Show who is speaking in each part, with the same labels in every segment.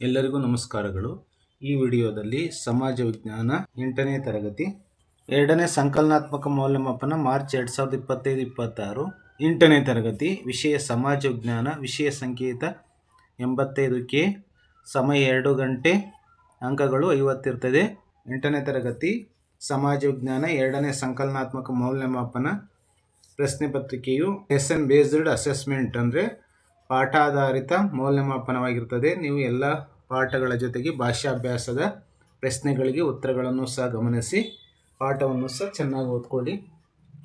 Speaker 1: ಎಲ್ಲರಿಗೂ ನಮಸ್ಕಾರಗಳು. ಈ ವಿಡಿಯೋದಲ್ಲಿ ಸಮಾಜ ವಿಜ್ಞಾನ 8ನೇ ತರಗತಿ 2ನೇ ಸಂಕಲನಾತ್ಮಕ ಮೌಲ್ಯಮಾಪನ ಮಾರ್ಚ್ 2025-26 8ನೇ ತರಗತಿ ವಿಷಯ ಸಮಾಜ ವಿಜ್ಞಾನ, ವಿಷಯ ಸಂಕೇತ 85K, ಸಮಯ 2 ಗಂಟೆ, ಅಂಕಗಳು 50 ಇರ್ತದೆ. 8ನೇ ತರಗತಿ ಸಮಾಜ ವಿಜ್ಞಾನ 2ನೇ ಸಂಕಲನಾತ್ಮಕ ಮೌಲ್ಯಮಾಪನ ಪ್ರಶ್ನೆ ಪತ್ರಿಕೆಯು ಲೆಸನ್ ಬೇಸ್ಡ್ ಅಸೆಸ್ಮೆಂಟ್ ಅಂದರೆ ಪಾಠಾಧಾರಿತ ಮೌಲ್ಯಮಾಪನವಾಗಿರ್ತದೆ. ನೀವು ಎಲ್ಲ ಪಾಠಗಳ ಜೊತೆಗೆ ಭಾಷಾಭ್ಯಾಸದ ಪ್ರಶ್ನೆಗಳಿಗೆ ಉತ್ತರಗಳನ್ನು ಸಹ ಗಮನಿಸಿ ಪಾಠವನ್ನು ಸಹ ಚೆನ್ನಾಗಿ ಓದ್ಕೊಳ್ಳಿ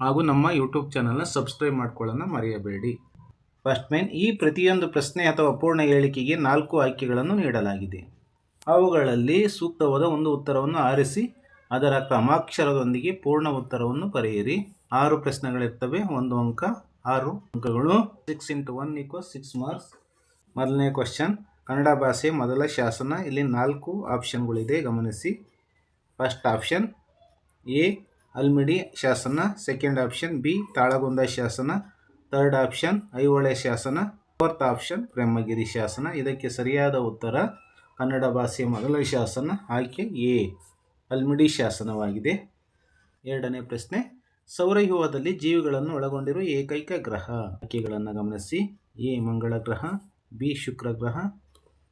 Speaker 1: ಹಾಗೂ ನಮ್ಮ ಯೂಟ್ಯೂಬ್ ಚಾನಲ್ನ ಸಬ್ಸ್ಕ್ರೈಬ್ ಮಾಡ್ಕೊಳ್ಳೋಣ ಮರೆಯಬೇಡಿ. ಫಸ್ಟ್ ಮೇನ್, ಈ ಪ್ರತಿಯೊಂದು ಪ್ರಶ್ನೆ ಅಥವಾ ಪೂರ್ಣ ಹೇಳಿಕೆಗೆ 4 ಆಯ್ಕೆಗಳನ್ನು ನೀಡಲಾಗಿದೆ. ಅವುಗಳಲ್ಲಿ ಸೂಕ್ತವಾದ ಒಂದು ಉತ್ತರವನ್ನು ಆರಿಸಿ ಅದರ ಕ್ರಮಾಕ್ಷರದೊಂದಿಗೆ ಪೂರ್ಣ ಉತ್ತರವನ್ನು ಬರೆಯಿರಿ. 6 ಪ್ರಶ್ನೆಗಳಿರ್ತವೆ, 1 ಅಂಕ, 6 ಅಂಕಗಳು. 6 × 1 = 6 ಮಾರ್ಕ್ಸ್. ಮೊದಲನೇ ಕ್ವಶನ್, ಕನ್ನಡ ಭಾಷೆ ಮೊದಲ ಶಾಸನ. ಇಲ್ಲಿ 4 ಆಪ್ಷನ್ಗಳಿದೆ, ಗಮನಿಸಿ. ಫಸ್ಟ್ ಆಪ್ಷನ್ ಎ ಅಲ್ಮಿಡಿ ಶಾಸನ, ಸೆಕೆಂಡ್ ಆಪ್ಷನ್ ಬಿ ತಾಳಗುಂದ ಶಾಸನ, ಥರ್ಡ್ ಆಪ್ಷನ್ ಐಹೊಳೆ ಶಾಸನ, ಫೋರ್ತ್ ಆಪ್ಷನ್ ಬ್ರಹ್ಮಗಿರಿ ಶಾಸನ. ಇದಕ್ಕೆ ಸರಿಯಾದ ಉತ್ತರ ಕನ್ನಡ ಭಾಷೆಯ ಮೊದಲ ಶಾಸನ, ಆಯ್ಕೆ ಎ ಅಲ್ಮಿಡಿ ಶಾಸನವಾಗಿದೆ. ಎರಡನೇ ಪ್ರಶ್ನೆ, ಸೌರವ್ಯೂಹದಲ್ಲಿ ಜೀವಿಗಳನ್ನು ಒಳಗೊಂಡಿರುವ ಏಕೈಕ ಗ್ರಹ. ಆಯ್ಕೆಗಳನ್ನು ಗಮನಿಸಿ. ಎ ಮಂಗಳ ಗ್ರಹ, ಬಿ ಶುಕ್ರ ಗ್ರಹ,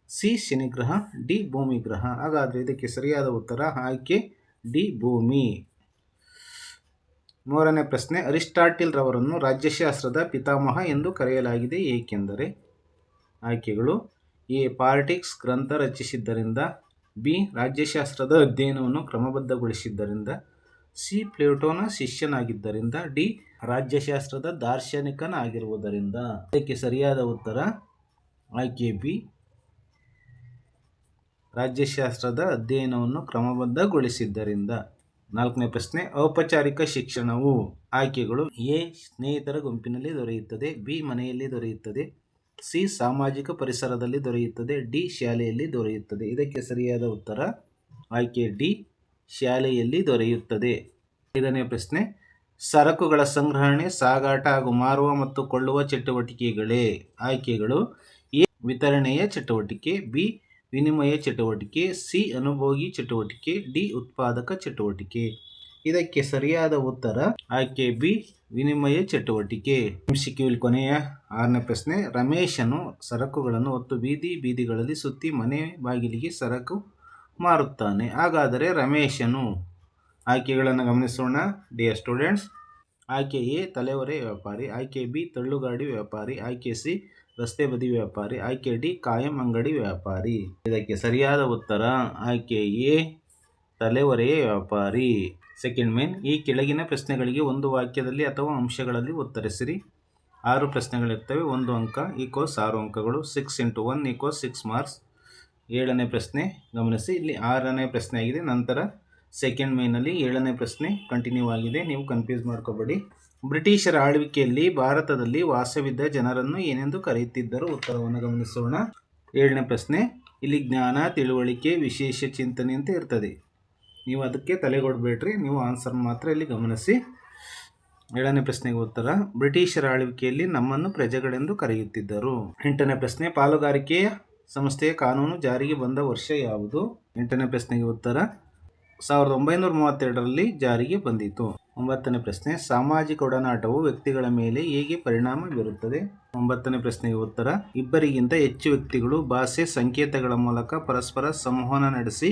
Speaker 1: ಸಿ ಶನಿ ಗ್ರಹ, ಡಿ ಭೂಮಿ ಗ್ರಹ. ಹಾಗಾದರೆ ಇದಕ್ಕೆ ಸರಿಯಾದ ಉತ್ತರ ಆಯ್ಕೆ ಡಿ ಭೂಮಿ. ಮೂರನೇ ಪ್ರಶ್ನೆ, ಅರಿಸ್ಟಾಟಿಲ್ ರವರನ್ನು ರಾಜ್ಯಶಾಸ್ತ್ರದ ಪಿತಾಮಹ ಎಂದು ಕರೆಯಲಾಗಿದೆ ಏಕೆಂದರೆ. ಆಯ್ಕೆಗಳು ಎ ಪಾಲಿಟಿಕ್ಸ್ ಗ್ರಂಥ ರಚಿಸಿದ್ದರಿಂದ, ಬಿ ರಾಜ್ಯಶಾಸ್ತ್ರದ ಅಧ್ಯಯನವನ್ನು ಕ್ರಮಬದ್ಧಗೊಳಿಸಿದ್ದರಿಂದ, ಸಿ ಪ್ಲೇಟೋನ ಶಿಷ್ಯನಾಗಿದ್ದರಿಂದ, ಡಿ ರಾಜ್ಯಶಾಸ್ತ್ರದ ದಾರ್ಶನಿಕನಾಗಿರುವುದರಿಂದ. ಇದಕ್ಕೆ ಸರಿಯಾದ ಉತ್ತರ ಆಯ್ಕೆ ಬಿ ರಾಜ್ಯಶಾಸ್ತ್ರದ ಅಧ್ಯಯನವನ್ನು ಕ್ರಮಬದ್ಧಗೊಳಿಸಿದ್ದರಿಂದ. ನಾಲ್ಕನೇ ಪ್ರಶ್ನೆ, ಔಪಚಾರಿಕ ಶಿಕ್ಷಣವು. ಆಯ್ಕೆಗಳು ಎ ಸ್ನೇಹಿತರ ಗುಂಪಿನಲ್ಲಿ ದೊರೆಯುತ್ತದೆ, ಬಿ ಮನೆಯಲ್ಲಿ ದೊರೆಯುತ್ತದೆ, ಸಿ ಸಾಮಾಜಿಕ ಪರಿಸರದಲ್ಲಿ ದೊರೆಯುತ್ತದೆ, ಡಿ ಶಾಲೆಯಲ್ಲಿ ದೊರೆಯುತ್ತದೆ. ಇದಕ್ಕೆ ಸರಿಯಾದ ಉತ್ತರ ಆಯ್ಕೆ ಡಿ ಶಾಲೆಯಲ್ಲಿ ದೊರೆಯುತ್ತದೆ. ಐದನೇ ಪ್ರಶ್ನೆ, ಸರಕುಗಳ ಸಂಗ್ರಹಣೆ, ಸಾಗಾಟ ಹಾಗೂ ಮಾರುವ ಮತ್ತು ಕೊಳ್ಳುವ ಚಟುವಟಿಕೆಗಳೇ. ಆಯ್ಕೆಗಳು ಎ ವಿತರಣೆಯ ಚಟುವಟಿಕೆ, ಬಿ ವಿನಿಮಯ ಚಟುವಟಿಕೆ, ಸಿ ಅನುಭೋಗಿ ಚಟುವಟಿಕೆ, ಡಿ ಉತ್ಪಾದಕ ಚಟುವಟಿಕೆ. ಇದಕ್ಕೆ ಸರಿಯಾದ ಉತ್ತರ ಆಯ್ಕೆ ಬಿ ವಿನಿಮಯ ಚಟುವಟಿಕೆ. MCQ ಕೊನೆಯ 6ನೇ ಪ್ರಶ್ನೆ, ರಮೇಶನು ಸರಕುಗಳನ್ನು ಹೊತ್ತು ಬೀದಿ ಬೀದಿಗಳಲ್ಲಿ ಸುತ್ತಿ ಮನೆ ಬಾಗಿಲಿಗೆ ಸರಕು ಮಾರುತ್ತಾನೆ. ಹಾಗಾದರೆ ರಮೇಶನು. ಆಯ್ಕೆಗಳನ್ನು ಗಮನಿಸೋಣ ಡಿಯರ್ ಸ್ಟೂಡೆಂಟ್ಸ್. ಆಯ್ಕೆ ಎ ತಲೆಹೊರೆ ವ್ಯಾಪಾರಿ, ಆಯ್ಕೆ ಬಿ ತಳ್ಳುಗಾಡಿ ವ್ಯಾಪಾರಿ, ಆಯ್ಕೆ ಸಿ ರಸ್ತೆ ಬದಿ ವ್ಯಾಪಾರಿ, ಆಯ್ಕೆ ಡಿ ಕಾಯಂ ಅಂಗಡಿ ವ್ಯಾಪಾರಿ. ಇದಕ್ಕೆ ಸರಿಯಾದ ಉತ್ತರ ಆಯ್ಕೆ ಎ ತಲೆಹೊರೆಯ ವ್ಯಾಪಾರಿ. ಸೆಕೆಂಡ್ ಮೇನ್, ಈ ಕೆಳಗಿನ ಪ್ರಶ್ನೆಗಳಿಗೆ ಒಂದು ವಾಕ್ಯದಲ್ಲಿ ಅಥವಾ ಅಂಶಗಳಲ್ಲಿ ಉತ್ತರಿಸಿರಿ. 6 ಪ್ರಶ್ನೆಗಳಿರ್ತವೆ, 1 ಅಂಕ = 6 ಅಂಕಗಳು. 6 × 1 = 6 ಮಾರ್ಕ್ಸ್. 7ನೇ ಪ್ರಶ್ನೆ ಗಮನಿಸಿ, ಇಲ್ಲಿ 6ನೇ ಪ್ರಶ್ನೆ ಆಗಿದೆ. ನಂತರ ಸೆಕೆಂಡ್ ಮೇನಲ್ಲಿ 7ನೇ ಪ್ರಶ್ನೆ ಕಂಟಿನ್ಯೂ ಆಗಿದೆ, ನೀವು ಕನ್ಫ್ಯೂಸ್ ಮಾಡ್ಕೋಬೇಡಿ. ಬ್ರಿಟಿಷರ ಆಳ್ವಿಕೆಯಲ್ಲಿ ಭಾರತದಲ್ಲಿ ವಾಸವಿದ್ದ ಜನರನ್ನು ಏನೆಂದು ಕರೆಯುತ್ತಿದ್ದರು. ಉತ್ತರವನ್ನು ಗಮನಿಸೋಣ. 7ನೇ ಪ್ರಶ್ನೆ, ಇಲ್ಲಿ ಜ್ಞಾನ, ತಿಳುವಳಿಕೆ, ವಿಶೇಷ ಚಿಂತನೆ ಅಂತ ಇರ್ತದೆ. ನೀವು ಅದಕ್ಕೆ ತಲೆಗೊಡ್ಬೇಡ್ರಿ, ನೀವು ಆನ್ಸರ್ ಮಾತ್ರ ಇಲ್ಲಿ ಗಮನಿಸಿ. 7ನೇ ಪ್ರಶ್ನೆಗೆ ಉತ್ತರ, ಬ್ರಿಟಿಷರ ಆಳ್ವಿಕೆಯಲ್ಲಿ ನಮ್ಮನ್ನು ಪ್ರಜೆಗಳೆಂದು ಕರೆಯುತ್ತಿದ್ದರು. 8ನೇ ಪ್ರಶ್ನೆ, ಪಾಲುಗಾರಿಕೆಯ ಸಂಸ್ಥೆಯ ಕಾನೂನು ಜಾರಿಗೆ ಬಂದ ವರ್ಷ ಯಾವುದು. 8ನೇ ಪ್ರಶ್ನೆಗೆ ಉತ್ತರ 1932ರಲ್ಲಿ ಜಾರಿಗೆ ಬಂದಿತು. 9ನೇ ಪ್ರಶ್ನೆ, ಸಾಮಾಜಿಕ ಒಡನಾಟವು ವ್ಯಕ್ತಿಗಳ ಮೇಲೆ ಹೇಗೆ ಪರಿಣಾಮ ಬೀರುತ್ತದೆ. 9ನೇ ಪ್ರಶ್ನೆಗೆ ಉತ್ತರ, ಇಬ್ಬರಿಗಿಂತ ಹೆಚ್ಚು ವ್ಯಕ್ತಿಗಳು ಭಾಷೆ, ಸಂಕೇತಗಳ ಮೂಲಕ ಪರಸ್ಪರ ಸಂವಹನ ನಡೆಸಿ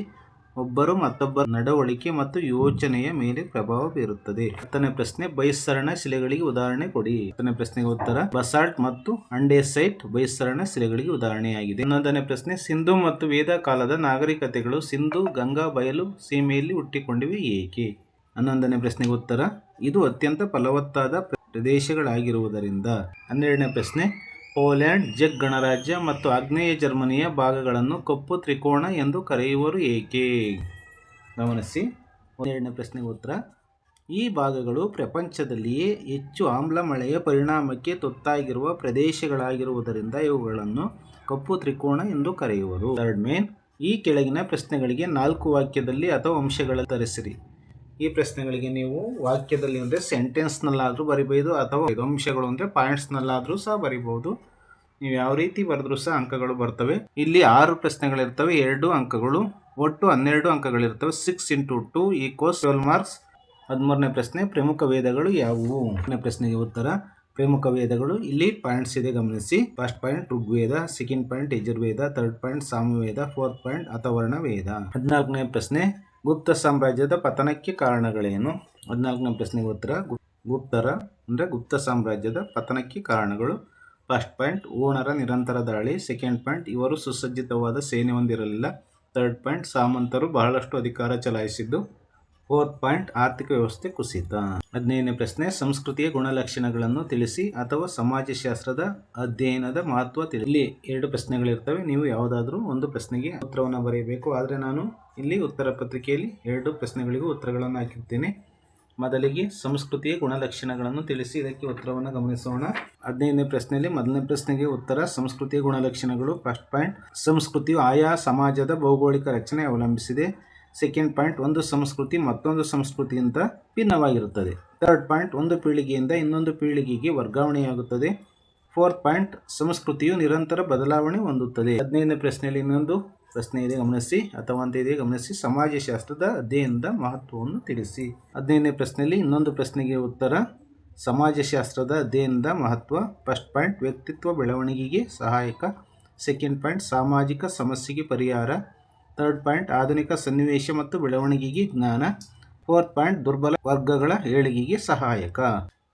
Speaker 1: ಒಬ್ಬರು ಮತ್ತೊಬ್ಬರ ನಡವಳಿಕೆ ಮತ್ತು ಯೋಚನೆಯ ಮೇಲೆ ಪ್ರಭಾವ ಬೀರುತ್ತದೆ. 10ನೇ ಪ್ರಶ್ನೆ, ಬಹಿಸ್ಸರಣ ಶಿಲೆಗಳಿಗೆ ಉದಾಹರಣೆ ಕೊಡಿ. 10ನೇ ಪ್ರಶ್ನೆಗೆ ಉತ್ತರ, ಬಸಾಲ್ಟ್ ಮತ್ತು ಅಂಡೆಸೈಟ್ ಬಹಿಸ್ಸರಣ ಶಿಲೆಗಳಿಗೆ ಉದಾಹರಣೆಯಾಗಿದೆ. 11ನೇ ಪ್ರಶ್ನೆ, ಸಿಂಧು ಮತ್ತು ವೇದ ಕಾಲದ ನಾಗರಿಕತೆಗಳು ಸಿಂಧು ಗಂಗಾ ಬಯಲು ಸೀಮೆಯಲ್ಲಿ ಹುಟ್ಟಿಕೊಂಡಿವೆ ಏಕೆ. 11ನೇ ಪ್ರಶ್ನೆಗೆ ಉತ್ತರ, ಇದು ಅತ್ಯಂತ ಫಲವತ್ತಾದ ಪ್ರದೇಶಗಳಾಗಿರುವುದರಿಂದ. 12ನೇ ಪ್ರಶ್ನೆ, ಪೋಲ್ಯಾಂಡ್, ಚೆಕ್ ಗಣರಾಜ್ಯ ಮತ್ತು ಆಗ್ನೇಯ ಜರ್ಮನಿಯ ಭಾಗಗಳನ್ನು ಕಪ್ಪು ತ್ರಿಕೋನ ಎಂದು ಕರೆಯುವರು ಏಕೆ. ಗಮನಿಸಿ. 12ನೇ ಪ್ರಶ್ನೆಗೆ ಉತ್ತರ, ಈ ಭಾಗಗಳು ಪ್ರಪಂಚದಲ್ಲಿಯೇ ಹೆಚ್ಚು ಆಮ್ಲ ಮಳೆಯ ಪರಿಣಾಮಕ್ಕೆ ತುತ್ತಾಗಿರುವ ಪ್ರದೇಶಗಳಾಗಿರುವುದರಿಂದ ಇವುಗಳನ್ನು ಕಪ್ಪು ತ್ರಿಕೋನ ಎಂದು ಕರೆಯುವರು. ಥರ್ಡ್ ಮೇನ್, ಈ ಕೆಳಗಿನ ಪ್ರಶ್ನೆಗಳಿಗೆ 4 ವಾಕ್ಯದಲ್ಲಿ ಅಥವಾ ಅಂಶಗಳಲ್ಲಿ ಉತ್ತರಿಸಿರಿ. ಈ ಪ್ರಶ್ನೆಗಳಿಗೆ ನೀವು ವಾಕ್ಯದಲ್ಲಿ ಅಂದರೆ ಸೆಂಟೆನ್ಸ್ನಲ್ಲಾದರೂ ಬರಿಬೋದು ಅಥವಾ ಅಂಶಗಳು ಅಂದರೆ ಪಾಯಿಂಟ್ಸ್ನಲ್ಲಾದರೂ ಸಹ ಬರಿಬೋದು. ನೀವು ಯಾವ ರೀತಿ ಬರೆದ್ರೂ ಸಹ ಅಂಕಗಳು ಬರ್ತವೆ. ಇಲ್ಲಿ 6 ಪ್ರಶ್ನೆಗಳಿರ್ತವೆ, 2 ಅಂಕಗಳು, ಒಟ್ಟು 12 ಅಂಕಗಳಿರ್ತವೆ. 6 × 2 = 12 ಮಾರ್ಕ್ಸ್. 13ನೇ ಪ್ರಶ್ನೆ, ಪ್ರಮುಖ ವೇದಗಳು ಯಾವುವು? ಪ್ರಶ್ನೆಗೆ ಉತ್ತರ, ಪ್ರಮುಖ ವೇದಗಳು ಇಲ್ಲಿ ಪಾಯಿಂಟ್ಸ್ ಇದೆ ಗಮನಿಸಿ. First point Rigveda, second point Yajurveda, third point Samaveda, fourth point Atharvana Veda. 14ನೇ ಪ್ರಶ್ನೆ, ಗುಪ್ತ ಸಾಮ್ರಾಜ್ಯದ ಪತನಕ್ಕೆ ಕಾರಣಗಳೇನು? 14ನೇ ಪ್ರಶ್ನೆಗೆ ಉತ್ತರ, ಗುಪ್ತ ಸಾಮ್ರಾಜ್ಯದ ಪತನಕ್ಕೆ ಕಾರಣಗಳು. ಫಸ್ಟ್ ಪಾಯಿಂಟ್ ಓಣರ ನಿರಂತರ ದಾಳಿ, ಸೆಕೆಂಡ್ ಪಾಯಿಂಟ್ ಇವರು ಸುಸಜ್ಜಿತವಾದ ಸೇನೆ ಹೊಂದಿರಲಿಲ್ಲ, ಥರ್ಡ್ ಪಾಯಿಂಟ್ ಸಾಮಂತರು ಬಹಳಷ್ಟು ಅಧಿಕಾರ ಚಲಾಯಿಸಿದ್ದು, ಫೋರ್ತ್ ಪಾಯಿಂಟ್ ಆರ್ಥಿಕ ವ್ಯವಸ್ಥೆ ಕುಸಿತ. 15ನೇ ಪ್ರಶ್ನೆ, ಸಂಸ್ಕೃತಿಯ ಗುಣಲಕ್ಷಣಗಳನ್ನು ತಿಳಿಸಿ ಅಥವಾ ಸಮಾಜಶಾಸ್ತ್ರದ ಅಧ್ಯಯನದ ಮಹತ್ವ ತಿಳಿಸಿ. ಇಲ್ಲಿ 2 ಪ್ರಶ್ನೆಗಳಿರ್ತವೆ, ನೀವು ಯಾವುದಾದ್ರೂ ಒಂದು ಪ್ರಶ್ನೆಗೆ ಉತ್ತರವನ್ನು ಬರೆಯಬೇಕು. ಆದರೆ ನಾನು ಇಲ್ಲಿ ಉತ್ತರ ಪತ್ರಿಕೆಯಲ್ಲಿ 2 ಪ್ರಶ್ನೆಗಳಿಗೂ ಉತ್ತರಗಳನ್ನು ಹಾಕಿರ್ತೇನೆ. ಮೊದಲಿಗೆ ಸಂಸ್ಕೃತಿಯ ಗುಣಲಕ್ಷಣಗಳನ್ನು ತಿಳಿಸಿ, ಇದಕ್ಕೆ ಉತ್ತರವನ್ನು ಗಮನಿಸೋಣ. 15ನೇ ಪ್ರಶ್ನೆಯಲ್ಲಿ ಮೊದಲನೇ ಪ್ರಶ್ನೆಗೆ ಉತ್ತರ, ಸಂಸ್ಕೃತಿಯ ಗುಣಲಕ್ಷಣಗಳು. ಫಸ್ಟ್ ಪಾಯಿಂಟ್, ಸಂಸ್ಕೃತಿಯು ಆಯಾ ಸಮಾಜದ ಭೌಗೋಳಿಕ ರಚನೆ ಅವಲಂಬಿಸಿದೆ. ಸೆಕೆಂಡ್ ಪಾಯಿಂಟ್, ಒಂದು ಸಂಸ್ಕೃತಿ ಮತ್ತೊಂದು ಸಂಸ್ಕೃತಿಗಿಂತ ಭಿನ್ನವಾಗಿರುತ್ತದೆ. ಥರ್ಡ್ ಪಾಯಿಂಟ್, ಒಂದು ಪೀಳಿಗೆಯಿಂದ ಇನ್ನೊಂದು ಪೀಳಿಗೆಗೆ ವರ್ಗಾವಣೆಯಾಗುತ್ತದೆ. ಫೋರ್ತ್ ಪಾಯಿಂಟ್, ಸಂಸ್ಕೃತಿಯು ನಿರಂತರ ಬದಲಾವಣೆ ಹೊಂದುತ್ತದೆ. 15ನೇ ಪ್ರಶ್ನೆಯಲ್ಲಿ ಇನ್ನೊಂದು ಪ್ರಶ್ನೆ ಇದೆ ಗಮನಿಸಿ, ಅಥವಾ ಅಂತ ಇದೆ ಗಮನಿಸಿ, ಸಮಾಜಶಾಸ್ತ್ರದ ಅಧ್ಯಯನದ ಮಹತ್ವವನ್ನು ತಿಳಿಸಿ. 15ನೇ ಪ್ರಶ್ನೆಯಲ್ಲಿ ಇನ್ನೊಂದು ಪ್ರಶ್ನೆಗೆ ಉತ್ತರ, ಸಮಾಜಶಾಸ್ತ್ರದ ಅಧ್ಯಯನದ ಮಹತ್ವ. ಫಸ್ಟ್ ಪಾಯಿಂಟ್, ವ್ಯಕ್ತಿತ್ವ ಬೆಳವಣಿಗೆಗೆ ಸಹಾಯಕ. ಸೆಕೆಂಡ್ ಪಾಯಿಂಟ್, ಸಾಮಾಜಿಕ ಸಮಸ್ಯೆಗೆ ಪರಿಹಾರ. ಥರ್ಡ್ ಪಾಯಿಂಟ್, ಆಧುನಿಕ ಸನ್ನಿವೇಶ ಮತ್ತು ಬೆಳವಣಿಗೆಗೆ ಜ್ಞಾನ. ಫೋರ್ತ್ ಪಾಯಿಂಟ್, ದುರ್ಬಲ ವರ್ಗಗಳ ಏಳಿಗೆಗೆ ಸಹಾಯಕ.